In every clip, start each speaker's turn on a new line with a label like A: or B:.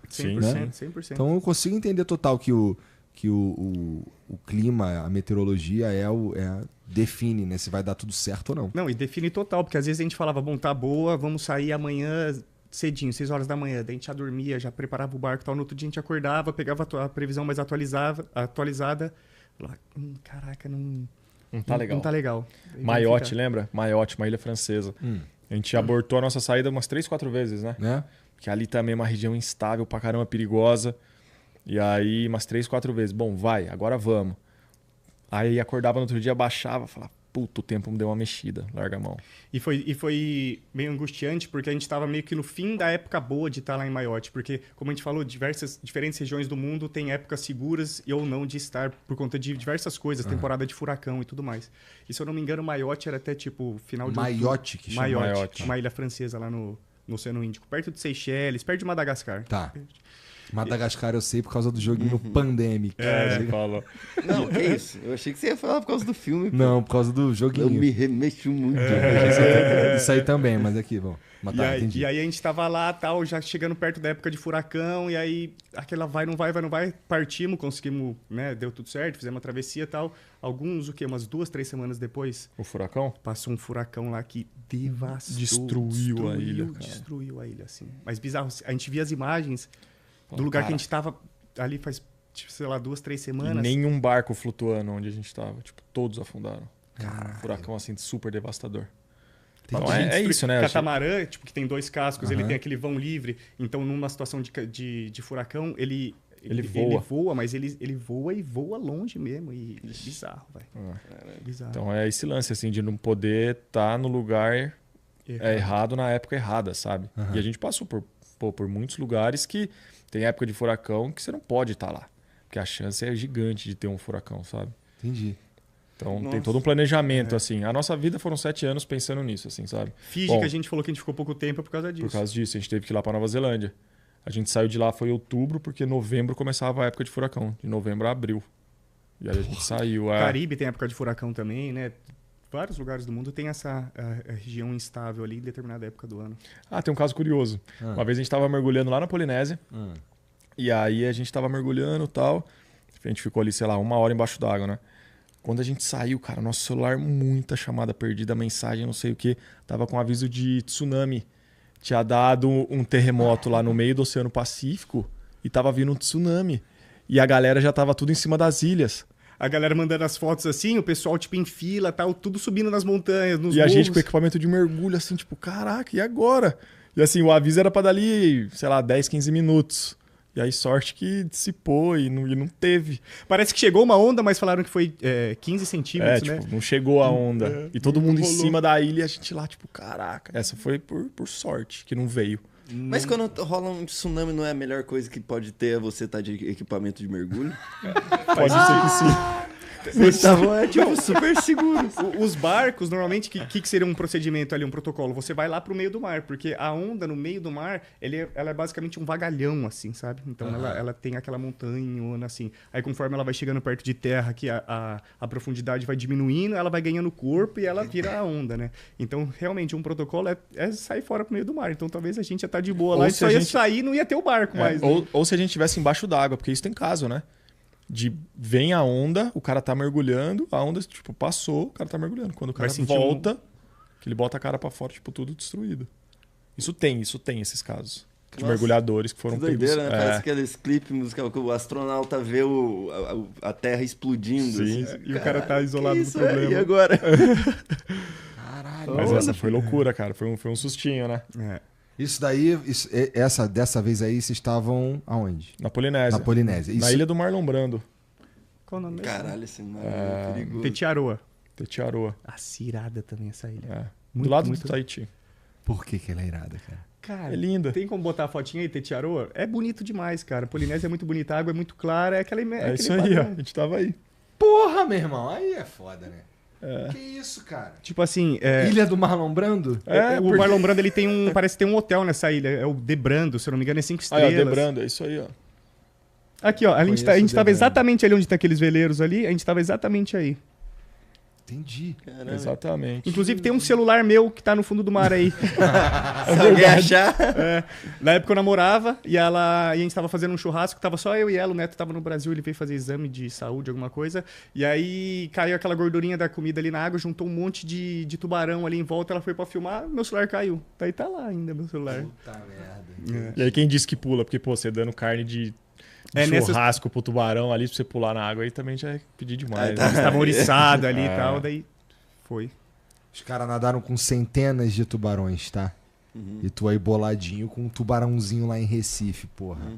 A: Sim,
B: 100%,
A: né?
B: 100%.
A: Então eu consigo entender total que o clima, a meteorologia define, né? Se vai dar tudo certo ou não.
B: Não, e define total, porque às vezes a gente falava, bom, tá boa, vamos sair amanhã cedinho, 6 horas da manhã. Daí a gente já dormia, já preparava o barco e tal. No outro dia a gente acordava, pegava a previsão mais atualizada. Falava, caraca, não
C: tá legal.
B: Não tá legal. Aí
C: Mayotte, lembra? Mayotte, uma ilha francesa. A gente abortou a nossa saída umas 3, 4 vezes, né? Porque ali também é uma região instável pra caramba, perigosa. E aí, umas 3, 4 vezes. Bom, vai, agora vamos. Aí acordava no outro dia, baixava, falava, puta, o tempo me deu uma mexida, larga a mão.
B: E foi meio angustiante, porque a gente estava meio que no fim da época boa de estar lá em Mayotte. Porque, como a gente falou, diferentes regiões do mundo têm épocas seguras e ou não de estar por conta de diversas coisas, temporada de furacão e tudo mais. E se eu não me engano, Mayotte era até tipo final de
A: Mayotte, que chama
B: Mayotte, uma ilha francesa lá no Oceano Índico, perto de Seychelles, perto de Madagascar.
A: Tá. Madagascar eu sei por causa do joguinho Pandemic.
C: Você falou.
D: Não, que isso? Eu achei que você ia falar por causa do filme. Pô.
A: Não, por causa do
D: Eu
A: joguinho.
D: me remexo muito.
A: Isso aí também, mas aqui, bom. Mas tá, entendi.
B: E aí a gente tava lá, tal, já chegando perto da época de furacão, e aí aquela vai, não vai, partimos, conseguimos, né, deu tudo certo, fizemos uma travessia e tal. Umas 2, 3 semanas depois...
C: O furacão?
B: Passou um furacão lá que devastou.
C: Destruiu a ilha, cara.
B: Destruiu a ilha, assim. Mas bizarro, a gente via as imagens do lugar que a gente tava ali faz, tipo, sei lá, 2, 3 semanas.
C: E nenhum barco flutuando onde a gente tava. Tipo, todos afundaram.
A: Caralho.
C: Um furacão, assim, super devastador.
A: Então,
C: Então, é isso, né?
B: Catamarã, tipo, que tem 2 cascos, ele tem aquele vão livre. Então, numa situação de furacão, ele voa, mas ele voa e voa longe mesmo. E bizarro, velho. Bizarro.
C: Então é esse lance, assim, de não poder estar no lugar errado na época errada, sabe? E a gente passou por muitos lugares que tem época de furacão que você não pode estar lá. Porque a chance é gigante de ter um furacão, sabe?
A: Entendi.
C: Então tem todo um planejamento, assim. A nossa vida foram 7 anos pensando nisso, assim, sabe?
B: Fiji, que a gente falou que a gente ficou pouco tempo por causa disso.
C: Por causa disso, a gente teve que ir lá para Nova Zelândia. A gente saiu de lá, foi em outubro, porque novembro começava a época de furacão. De novembro a abril. E aí a gente saiu.
B: Caribe tem época de furacão também, né? Vários lugares do mundo tem essa região instável ali em determinada época do ano.
C: Tem um caso curioso. Uma vez a gente estava mergulhando lá na Polinésia. E aí a gente estava mergulhando e tal. A gente ficou ali, sei lá, 1 hora embaixo d'água, né? Quando a gente saiu, cara, nosso celular, muita chamada perdida, mensagem, não sei o quê. Tava com aviso de tsunami. Tinha dado um terremoto lá no meio do Oceano Pacífico e tava vindo um tsunami. E a galera já tava tudo em cima das ilhas.
B: A galera mandando as fotos assim, o pessoal tipo em fila, tal, tudo subindo nas montanhas, nos
C: E a
B: morros.
C: gente com equipamento de mergulho, assim, tipo, caraca, e agora? E assim, o aviso era pra dali, sei lá, 10, 15 minutos. E aí, sorte que dissipou e não teve.
B: Parece que chegou uma onda, mas falaram que foi 15 centímetros, né?
C: Tipo, não chegou a onda. E todo mundo em cima da ilha e a gente lá, tipo, caraca. Essa foi por sorte que não veio.
D: Mas quando rola um tsunami, não é a melhor coisa que pode ter você estar de equipamento de mergulho?
C: Pode ser que sim.
D: Vocês estavam, tipo, super seguros.
B: Os barcos, normalmente, o que seria um procedimento ali, um protocolo? Você vai lá pro meio do mar, porque a onda no meio do mar, ela é basicamente um vagalhão, assim, sabe? Então ela tem aquela montanhona, assim. Aí conforme ela vai chegando perto de terra, que a profundidade vai diminuindo, ela vai ganhando corpo e ela vira a onda, né? Então, realmente, um protocolo é sair fora pro meio do mar. Então, talvez a gente ia estar de boa lá e só ia sair e não ia ter o barco mais. Né?
C: Ou se a gente estivesse embaixo d'água, porque isso tem caso, né? Vem a onda, o cara tá mergulhando, a onda, tipo, passou, o cara tá mergulhando. Quando o cara volta, que ele bota a cara pra fora, tipo, tudo destruído. Isso tem esses casos. De mergulhadores que foram pegos.
D: Doideira, né? Parece aqueles clipes musicais que o astronauta vê a Terra explodindo.
C: Sim.
D: Assim.
B: E o cara tá isolado do problema.
D: E agora?
A: Caralho.
C: Mas essa foi loucura, cara. Foi um sustinho, né?
A: Isso daí, dessa vez aí, vocês estavam aonde?
C: Na Polinésia.
A: Na Polinésia.
C: Na ilha do Marlon Brando.
B: Qual o nome mesmo?
D: Caralho, esse mar é perigoso.
B: Tetiaroa.
C: Tetiaroa.
B: Cirada também essa ilha.
C: Do lado do Tahiti.
A: Por que ela é irada, cara?
B: Cara,
C: é linda.
B: Tem como botar a fotinha aí, Tetiaroa? É bonito demais, cara. Polinésia é muito bonita, a água é muito clara, é aquela
C: É isso aí, ó. A gente tava aí.
A: Porra, meu irmão, aí é foda, né? Que isso, cara?
B: Tipo assim...
A: Ilha do Marlon Brando?
B: O Marlon Brando, ele tem parece que tem um hotel nessa ilha. É o De Brando, se eu não me engano, é 5 estrelas.
C: De Brando, é isso aí, ó.
B: Aqui, ó. A gente tava exatamente ali onde tem aqueles veleiros ali. A gente tava exatamente aí.
A: Entendi.
D: Caramba.
C: Exatamente.
B: Inclusive tem um celular meu que tá no fundo do mar aí.
D: Se alguém achar...
B: Na época eu namorava e a gente tava fazendo um churrasco, tava só eu e ela, o Neto tava no Brasil, ele veio fazer exame de saúde, alguma coisa. E aí caiu aquela gordurinha da comida ali na água, juntou um monte de tubarão ali em volta, ela foi pra filmar, meu celular caiu. Daí tá lá ainda, meu celular.
A: Puta merda.
C: E aí quem disse que pula? Porque, pô, você dando carne de churrasco pro tubarão ali, pra você pular na água, aí também já é pedir demais.
B: Eles
C: Né?
B: estavam oriçados ali e tal, daí foi.
A: Os caras nadaram com centenas de tubarões, tá? E tu aí boladinho com um tubarãozinho lá em Recife, porra.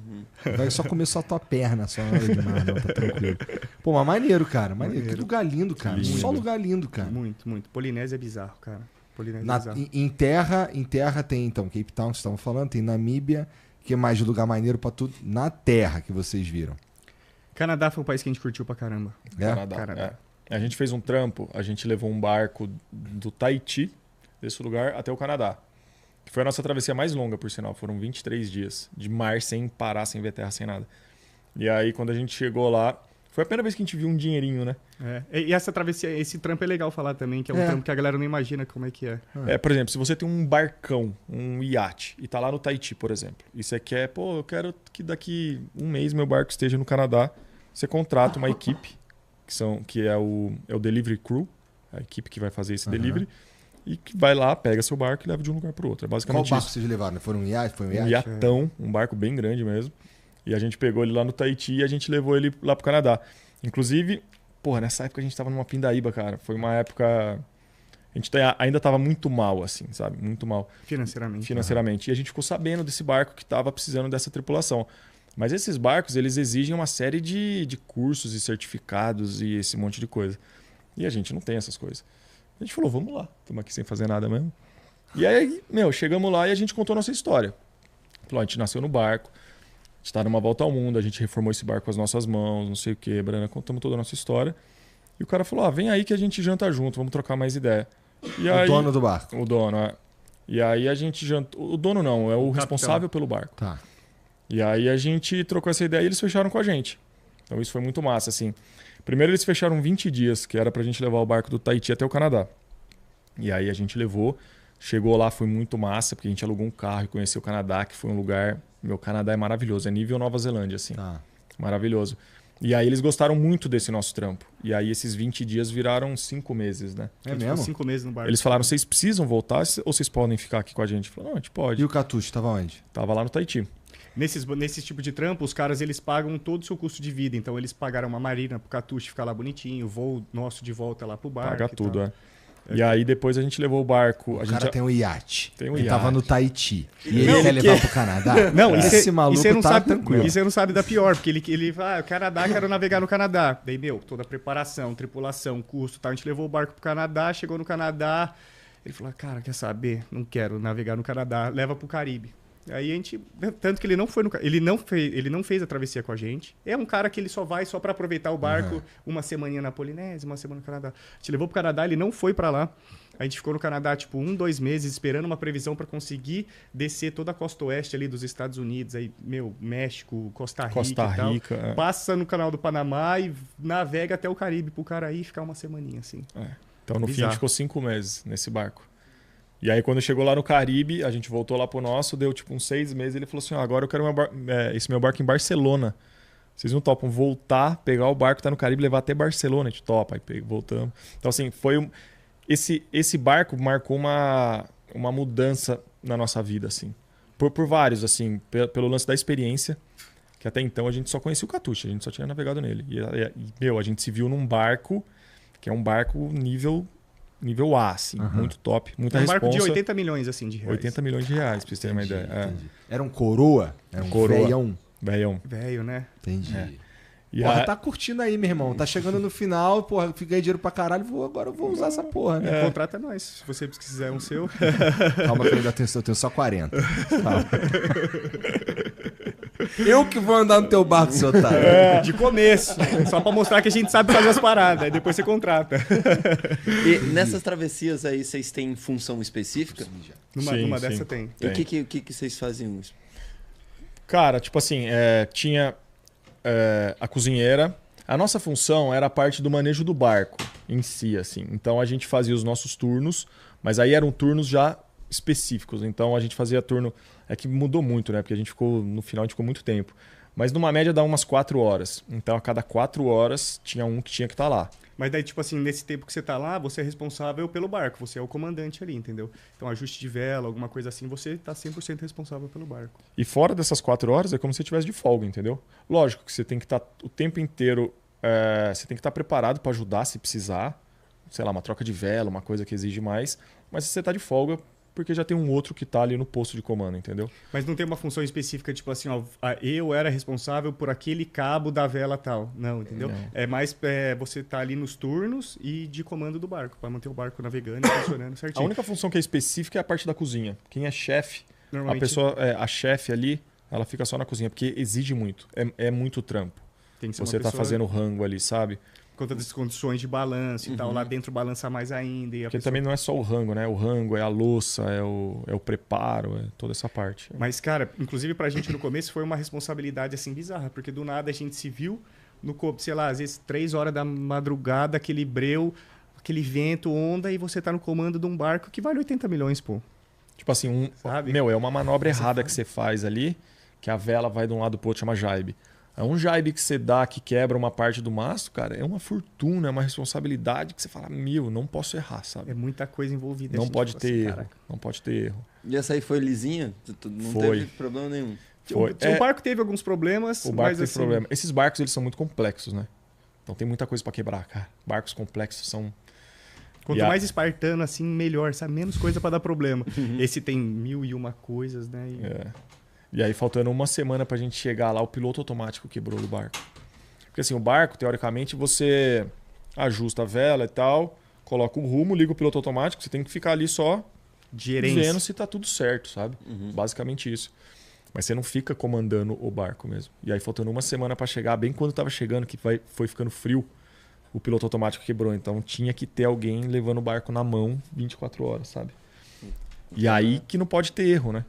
A: Vai só comer só a tua perna, só nada demais, não, tá tranquilo. Pô, mas maneiro, cara. Maneiro. Que lugar lindo, cara.
C: Lindo.
A: Só lugar lindo, cara.
B: Muito, muito. Polinésia é bizarro, cara. Polinésia é bizarro.
A: Em terra tem, então, Cape Town, que vocês estavam falando, tem Namíbia. Que mais de lugar maneiro pra tudo? Na terra que vocês viram.
B: Canadá foi um país que a gente curtiu pra caramba.
A: É?
B: Canadá.
C: A gente fez um trampo, a gente levou um barco do Tahiti, desse lugar, até o Canadá. Que foi a nossa travessia mais longa, por sinal. Foram 23 dias de mar sem parar, sem ver terra, sem nada. E aí, quando a gente chegou lá, foi a primeira vez que a gente viu um dinheirinho, né?
B: E essa travessia, esse trampo é legal falar também, que é um trampo que a galera não imagina como é que é.
C: Por exemplo, se você tem um barcão, um iate, e tá lá no Tahiti, por exemplo, e você quer, eu quero que daqui um mês meu barco esteja no Canadá, você contrata uma equipe, que é o Delivery Crew, a equipe que vai fazer esse delivery, e que vai lá, pega seu barco e leva de um lugar para o outro. É
A: Qual
C: basicamente
A: barco
C: isso.
A: vocês levaram? Foi um iate?
C: Um iatão, um barco bem grande mesmo. E a gente pegou ele lá no Tahiti e a gente levou ele lá pro Canadá. Inclusive, nessa época a gente tava numa pindaíba, cara. Foi uma época... A gente ainda tava muito mal, assim, sabe? Muito mal.
B: Financeiramente.
C: E a gente ficou sabendo desse barco que tava precisando dessa tripulação. Mas esses barcos, eles exigem uma série de cursos e certificados e esse monte de coisa. E a gente não tem essas coisas. A gente falou, vamos lá. Estamos aqui sem fazer nada mesmo. E aí, chegamos lá e a gente contou a nossa história. Falou, a gente nasceu no barco. A gente tá numa volta ao mundo, a gente reformou esse barco com as nossas mãos, não sei o que, Brana, contamos toda a nossa história. E o cara falou, vem aí que a gente janta junto, vamos trocar mais ideia. E aí,
A: dono do barco?
C: O dono, é. E aí a gente jantou... O dono não, é o responsável pelo barco.
A: Tá.
C: E aí a gente trocou essa ideia e eles fecharam com a gente. Então isso foi muito massa, assim. Primeiro eles fecharam 20 dias, que era pra gente levar o barco do Tahiti até o Canadá. E aí a gente levou, chegou lá, foi muito massa, porque a gente alugou um carro e conheceu o Canadá, que foi um lugar... Meu, Canadá é maravilhoso, é nível Nova Zelândia, assim.
A: Tá.
C: Maravilhoso. E aí eles gostaram muito desse nosso trampo. E aí esses 20 dias viraram 5 meses, né?
A: É mesmo?
B: 5 meses no barco.
C: Eles falaram, vocês precisam voltar ou vocês podem ficar aqui com a gente? Falaram, não, a gente pode.
A: E o Catucho, tava onde?
C: Tava lá no Tahiti.
B: Nesse tipo de trampo, os caras eles pagam todo o seu custo de vida. Então eles pagaram uma marina pro Catuche ficar lá bonitinho, voo nosso de volta lá pro barco.
C: Paga tudo, é. E aí depois a gente levou o barco.
A: O cara tem um iate.
C: Tem um
A: ele
C: iate.
A: tava no Tahiti. E ele quer levar pro Canadá?
B: Não,
A: esse maluco
B: você não
A: tá
B: sabe,
A: tranquilo.
B: E você não sabe da pior, porque ele o Canadá, quero navegar no Canadá. Daí, toda a preparação, tripulação, custo, tá? A gente levou o barco pro Canadá, chegou no Canadá. Ele falou, cara, quer saber? Não quero navegar no Canadá, leva pro Caribe. Aí a gente, tanto que ele não foi ele não fez a travessia com a gente. É um cara que ele só vai só para aproveitar o barco, uma semaninha na Polinésia, uma semana no Canadá. A gente levou pro Canadá, ele não foi para lá. A gente ficou no Canadá, 2 meses, esperando uma previsão para conseguir descer toda a costa oeste ali dos Estados Unidos, aí, México, Costa Rica e tal. Passa no Canal do Panamá e navega até o Caribe pro cara aí ficar uma semaninha, assim.
C: Então, no fim, a gente ficou 5 meses nesse barco. E aí, quando chegou lá no Caribe, a gente voltou lá pro nosso, deu uns 6 meses, ele falou assim, agora eu quero esse meu barco em Barcelona. Vocês não topam voltar, pegar o barco, tá no Caribe, levar até Barcelona? A gente topa, aí voltamos. Então, assim, esse barco marcou uma mudança na nossa vida, assim. Por vários, assim, pelo lance da experiência, que até então a gente só conhecia o Catuche, a gente só tinha navegado nele. E a gente se viu num barco, que é um barco nível A, assim, muito top, muita responsa.
B: Um barco de 80 milhões, assim, de reais.
C: 80 milhões de reais, pra vocês terem uma ideia.
A: Entendi. Era um coroa? Era um
C: coroa.
A: Veião.
B: Velho, né?
A: Entendi.
C: E
A: porra, tá curtindo aí, meu irmão. Tá chegando no final, porra, fiquei dinheiro pra caralho, agora eu vou usar essa porra, né?
B: Contrata nós, se você quiser um seu.
A: Calma que eu tenho só 40. Calma. Eu que vou andar no teu barco, seu otário.
B: De começo. Só pra mostrar que a gente sabe fazer as paradas. Aí depois você contrata.
D: E nessas travessias aí, vocês têm função específica?
B: Numa dessa tem.
D: E o que vocês faziam?
C: Cara, tinha a cozinheira. A nossa função era a parte do manejo do barco. em si, assim. Então a gente fazia os nossos turnos, mas aí eram turnos já específicos. Então a gente fazia turno... É que mudou muito, né? Porque a gente ficou... No final a gente ficou muito tempo. Mas numa média dá umas 4 horas. Então a cada 4 horas tinha um que tinha que estar lá.
B: Mas daí, tipo assim, nesse tempo que você tá lá, você é responsável pelo barco. Você é o comandante ali, entendeu? Então, ajuste de vela, alguma coisa assim, você tá 100% responsável pelo barco.
C: E fora dessas 4 horas é como se você estivesse de folga, entendeu? Lógico que você tem que estar o tempo inteiro... você tem que estar preparado para ajudar se precisar. Sei lá, uma troca de vela, uma coisa que exige mais. Mas você tá de folga porque já tem um outro que tá ali no posto de comando, entendeu?
B: Mas não tem uma função específica, tipo assim, ó, eu era responsável por aquele cabo da vela tal. Não, entendeu?
C: Não.
B: É mais você tá ali nos turnos e de comando do barco, para manter o barco navegando e funcionando
C: A
B: certinho.
C: única função que é específica é a parte da cozinha. Quem é chefe,
B: Normalmente,
C: a pessoa, a chefe ali, ela fica só na cozinha, porque exige muito. É muito trampo.
B: tem que ser
C: Você
B: uma
C: tá
B: pessoa
C: fazendo rango ali, sabe?
B: conta das condições de balanço e tal. Lá dentro balança mais ainda. E a
C: Porque
B: pessoa...
C: também não é só o rango, né? O rango é a louça, é o preparo, é toda essa parte.
B: Mas, cara, inclusive pra gente no começo foi uma responsabilidade assim bizarra, porque do nada a gente se viu no, sei lá, às vezes 3 horas da madrugada, aquele breu, aquele vento, onda, e você tá no comando de um barco que vale 80 milhões, pô.
C: Tipo assim,
B: Sabe?
C: é uma manobra errada que você faz ali, que a vela vai de um lado pro outro, chama jaibe. É um jaibe que você dá, que quebra uma parte do mastro, cara, é uma fortuna, é uma responsabilidade que você fala, não posso errar, sabe?
B: É muita coisa envolvida.
C: Não pode ter erro,
B: caraca.
C: não pode ter erro.
D: E essa aí foi lisinha? Não
C: Foi.
D: teve problema nenhum?
C: Foi.
B: O barco teve alguns problemas,
C: O barco
B: mas
C: tem
B: assim,
C: problema. Esses barcos, eles são muito complexos, né? Então tem muita coisa pra quebrar, cara. Barcos complexos são...
B: quanto mais espartano, assim, melhor, sabe? Menos coisa pra dar problema. Esse tem 1001 coisas, né?
C: E aí, faltando uma semana pra gente chegar lá, o piloto automático quebrou do barco. Porque assim, o barco, teoricamente, você ajusta a vela e tal, coloca o rumo, liga o piloto automático, você tem que ficar ali só vendo se tá tudo certo, sabe? Basicamente isso. Mas você não fica comandando o barco mesmo. E aí, faltando uma semana pra chegar, bem quando tava chegando, que foi ficando frio, o piloto automático quebrou. Então tinha que ter alguém levando o barco na mão 24 horas, sabe? E aí que não pode ter erro, né?